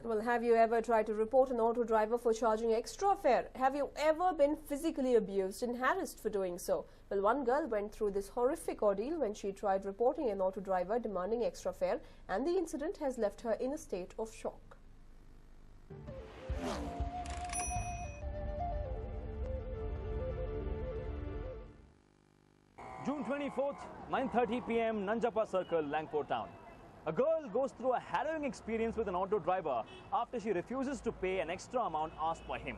Well, have you ever tried to report an auto driver for charging extra fare? Have you ever been physically abused and harassed for doing so? Well, one girl went through this horrific ordeal when she tried reporting an auto driver demanding extra fare, and the incident has left her in a state of shock. June 24th, 9:30 p.m., Nanjappa Circle, Langpur town. A girl goes through a harrowing experience with an auto driver after she refuses to pay an extra amount asked by him.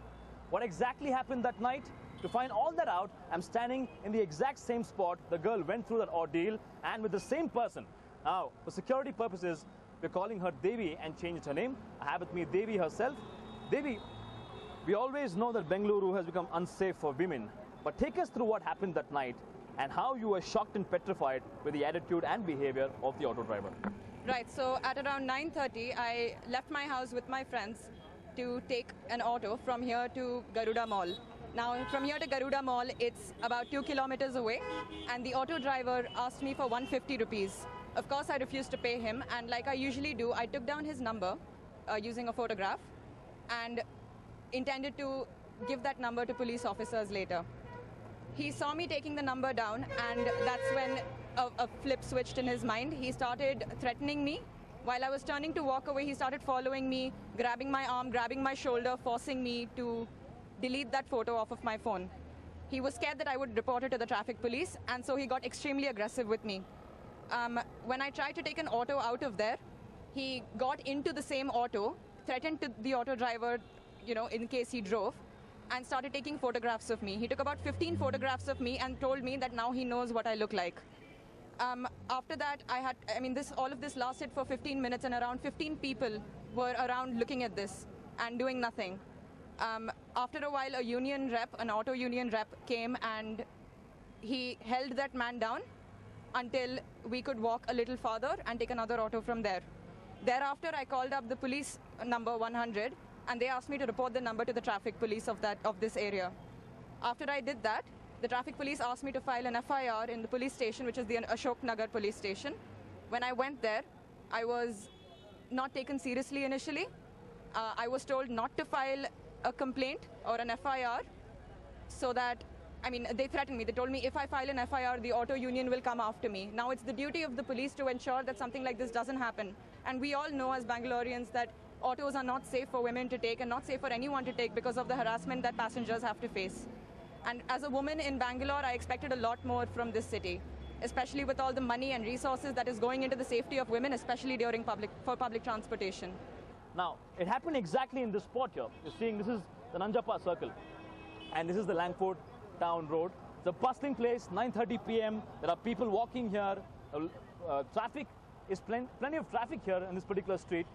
What exactly happened that night? To find all that out, I'm standing in the exact same spot the girl went through that ordeal, and with the same person. Now, for security purposes, we're calling her Devi and changed her name. I have with me Devi herself. Devi, we always know that Bengaluru has become unsafe for women, but take us through what happened that night and how you were shocked and petrified with the attitude and behavior of the auto driver. Right, so at around 9:30, I left my house with my friends to take an auto from here to Garuda Mall. Now, from here to Garuda Mall, it's about 2 kilometers away, and the auto driver asked me for 150 rupees. Of course, I refused to pay him, and like I usually do, I took down his number using a photograph and intended to give that number to police officers later. He saw me taking the number down, and that's when a flip switched in his mind. He started threatening me. While I was turning to walk away, he started following me, grabbing my arm, grabbing my shoulder, forcing me to delete that photo off of my phone. He was scared that I would report it to the traffic police, and so he got extremely aggressive with me. When I tried to take an auto out of there, he got into the same auto, threatened to the auto driver, in case he drove, and started taking photographs of me. He took about 15 photographs of me and told me that now he knows what I look like. After that, all of this lasted for 15 minutes, and around 15 people were around looking at this and doing nothing. After a while, an auto union rep came, and he held that man down until we could walk a little farther and take another auto from there. Thereafter, I called up the police number 100, and they asked me to report the number to the traffic police of this area. After I did that, the traffic police asked me to file an FIR in the police station, which is the Ashok Nagar police station. When I went there, I was not taken seriously initially. I was told not to file a complaint or an FIR, so that, they threatened me. They told me if I file an FIR, the auto union will come after me. Now, it's the duty of the police to ensure that something like this doesn't happen. And we all know as Bangaloreans that autos are not safe for women to take and not safe for anyone to take because of the harassment that passengers have to face. And as a woman in Bangalore, I expected a lot more from this city, especially with all the money and resources that is going into the safety of women, especially during public transportation. Now, it happened exactly in this spot here. You're seeing this is the Nanjappa Circle, and this is the Langpur town road. It's a bustling place, 9:30 p.m. There are people walking here. Traffic is plenty of traffic here in this particular street.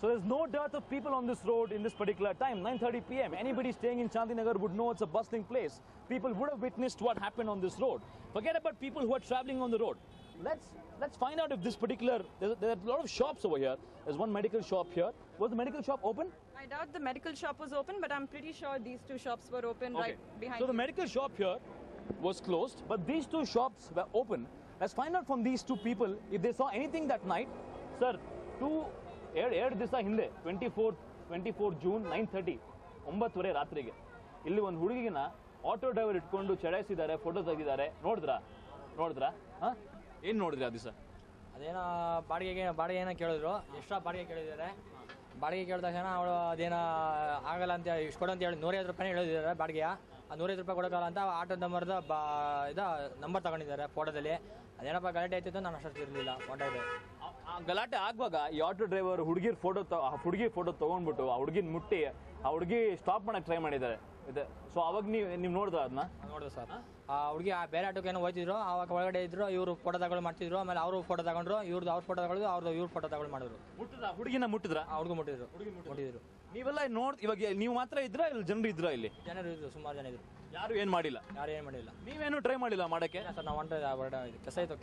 So there's no dearth of people on this road in this particular time, 9:30 p.m. Anybody staying in Chandinagar would know it's a bustling place. People would have witnessed what happened on this road. Forget about people who are traveling on the road. Let's find out if this particular, there are a lot of shops over here. There's one medical shop here. Was the medical shop open? I doubt the medical shop was open, but I'm pretty sure these two shops were open right behind. So the medical shop here was closed, but these two shops were open. Let's find out from these two people if they saw anything that night. Sir, ಎರಡು ದಿವಸ ಹಿಂದೆ 24 June 9:30 9:30 ರಾತ್ರಿಗೆ ಇಲ್ಲಿ ಒಂದು ಹುಡುಗಿನ auto driver ಇಟ್ಕೊಂಡು ಚಡಾಯಿಸಿದ್ದಾರೆ, photo ತೆಗೆದಿದ್ದಾರೆ. ನೋಡಿದ್ರಾ ಏನು ನೋಡಿದ್ರಿ ಆ ದಿವಸ? ಅದೇನೋ ಬಾಡಿಗೆನ ಕೇಳಿದ್ರು, ಎಕ್ಸ್ಟ್ರಾ ಬಾಡಿಗೆ ಕೇಳಿದ್ದಾರೆ. ಬಾಡಿಗೆ ಕೇಳಿದ ತಕ್ಷಣ ಅವಳು ಅದೇನೋ ಆಗಲ್ಲ ಅಂತ ಇಷ್ಟು ಕೊಡು ಅಂತ ಹೇಳಿ 150 ರೂಪಾಯಿ ಹೇಳಿದ್ದಾರೆ ಬಾಡಿಗೆಯ. ಆ 150 ರೂಪಾಯಿ ಕೊಡೋಕ್ಕಲ್ಲ ಅಂತ ಆಟೋ ನಂಬರ್ದ ನಂಬರ್ ತಗೊಂಡಿದ್ದಾರೆ ಫೋಟೋದಲ್ಲಿ. ಅದೇನಪ್ಪ ಗಲಾಟೆ ಆಯ್ತಿತ್ತು, ನಾನು ಅಷ್ಟು ಇರಲಿಲ್ಲ ಫೋಟೋಗೆ. ಗಲಾಟೆ ಆಗುವಾಗ ಈ ಆಟೋ ಡ್ರೈವರ್ ಹುಡುಗಿ ಫೋಟೋ ತಗೊಂಡ್ಬಿಟ್ಟು ಆ ಹುಡುಗಿನ ಮುಟ್ಟಿ ಆ ಹುಡುಗಿ ಸ್ಟಾಪ್ ಮಾಡಕ್ಕೆ ಟ್ರೈ ಮಾಡಿದ್ದಾರೆ. ಸೊ ಅವಾಗ ನೀವು ನೋಡಿದ್ರ ಅದನ್ನ? ನೋಡಿದ್ರು ಸರ್. ಆ ಹುಡುಗಿ ಬೇರೆ ಆಟೋಕ್ಕೆ ಏನೋ ಹೋಯ್ತಿದ್ರು, ಅವಾಗ ಒಳಗಡೆ ಇದ್ರು, ಇವರು ಫೋಟೋ ತಗೊಳ್ಳಿ ಮಾಡ್ತಿದ್ರು. ಆಮೇಲೆ ಅವರು ಫೋಟೋ ತಗೊಂಡ್ರು, ಇವ್ರದ್ದು ಅವ್ರ ಫೋಟೋ ತಗೊಳ್ಳೋದು, ಅವ್ರದ್ದು ಇವ್ರ ಫೋಟೋ ತಗೊಳ್ಳಿ ಮಾಡಿದ್ರು. ಹುಡುಗಿನ ಮುಟ್ಟಿದ್ರ? ಹುಡುಗಿ ಮುಟ್ಟಿದ್ರು. ನೀವೆಲ್ಲ ಇವಾಗ ನೀವು ಮಾತ್ರ ಇದ್ರ ಇಲ್ಲಿ ಜನರು ಇದ್ರ? ಇಲ್ಲಿ ಜನರು ಇದ್ರು, ಸುಮಾರು ಜನ ಇದ್ರು. ಯಾರು ಏನ್ ಮಾಡಿಲ್ಲ? ನೀವೇನು ಟ್ರೈ ಮಾಡಿಲ್ಲ ಮಾಡಕ್ಕೆ? ಸರ್ ನಾವು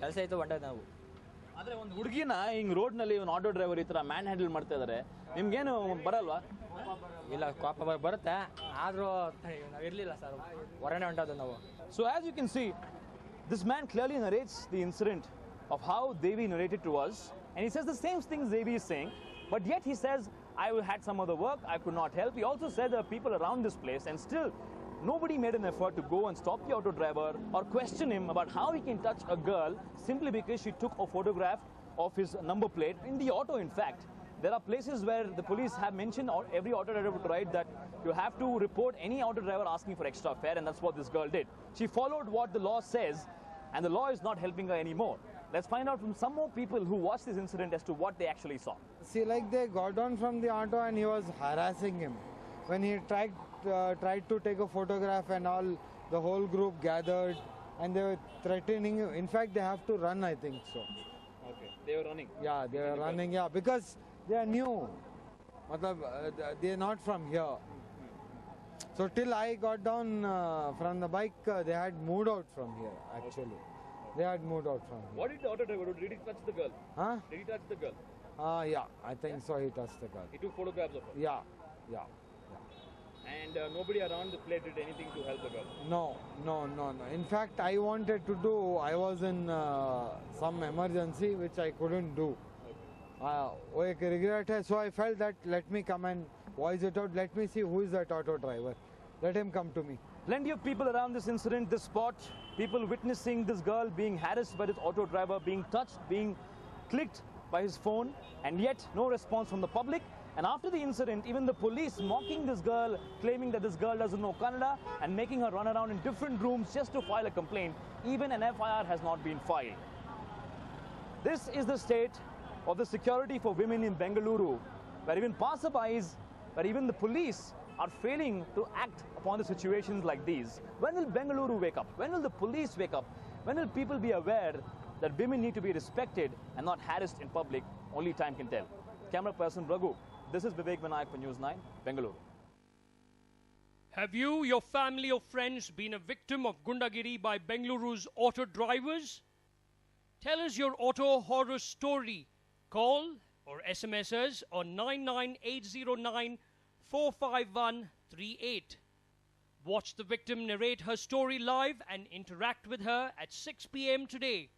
ಕೆಲಸ ಇತ್ತು ಹೊಂಟೆ ನಾವು. ಆದ್ರೆ ಒಂದು ಹುಡುಗಿನ ಹಿಂಗ್ ರೋಡ್ ನಲ್ಲಿ ಒಂದು ಆಟೋ ಡ್ರೈವರ್ ಈ ತರ ಮ್ಯಾನ್ ಹ್ಯಾಂಡಲ್ ಮಾಡ್ತಾ ಇದಾರೆ, ನಿಮ್ಗೇನು ಬರಲ್ವಾ? ಇಲ್ಲ, ಕೋಪ ಬರುತ್ತೆ, ಆದ್ರೂ ನಾವು ಇರ್ಲಿಲ್ಲ ಸರ್, ಹೊರಗಡೆ ಹೊಂಟೋದು ನಾವು. So as you can see, this man clearly narrates the incident of how Devi narrated to us, and he says the same things Devi is saying, but yet he says I had some other work, I could not help. He also said there are people around this place and still nobody made an effort to go and stop the auto driver or question him about how he can touch a girl simply because she took a photograph of his number plate in the auto. In fact, there are places where the police have mentioned, or every auto driver would write that you have to report any auto driver asking for extra fare, and that's what this girl did. She followed what the law says, and the law is not helping her anymore. Let's find out from some more people who watched this incident as to what they actually saw. See, like they got down from the auto and he was harassing him. When he tried to take a photograph and all, the whole group gathered and they were threatening him. In fact, they have to run, I think so. Okay, they were running. Yeah, they were running, yeah, because they are new. They are not from here. So till I got down from the bike, they had moved out from here, actually. They had moved out from here. What did the auto driver do? Did he touch the girl? Huh? Did he touch the girl? Yeah, I think so. He touched the girl. He took photographs of her? Yeah. And nobody around the place did anything to help the girl? No. In fact, I wanted to do, I was in some emergency which I couldn't do. So I felt that let me come and voice it out. Let me see who is that auto driver. Let him come to me. Plenty of people around this incident, this spot, people witnessing this girl being harassed by this auto driver, being touched, being clicked by his phone, and yet no response from the public. And after the incident, even the police mocking this girl, claiming that this girl doesn't know Kannada and making her run around in different rooms just to file a complaint. Even an FIR has not been filed. This is the state of the security for women in Bengaluru, where even passerbys, where even the police are failing to act upon the situations like these. When will Bengaluru wake up? When will the police wake up? When will people be aware that women need to be respected and not harassed in public? Only time can tell. Camera person Raghu, this is Vivek Vinayak for News 9, Bengaluru. Have you, your family or friends been a victim of Gundagiri by Bengaluru's auto drivers? Tell us your auto horror story. Call or SMS us on 99809 45138. Watch the victim narrate her story live and interact with her at 6 p.m. today.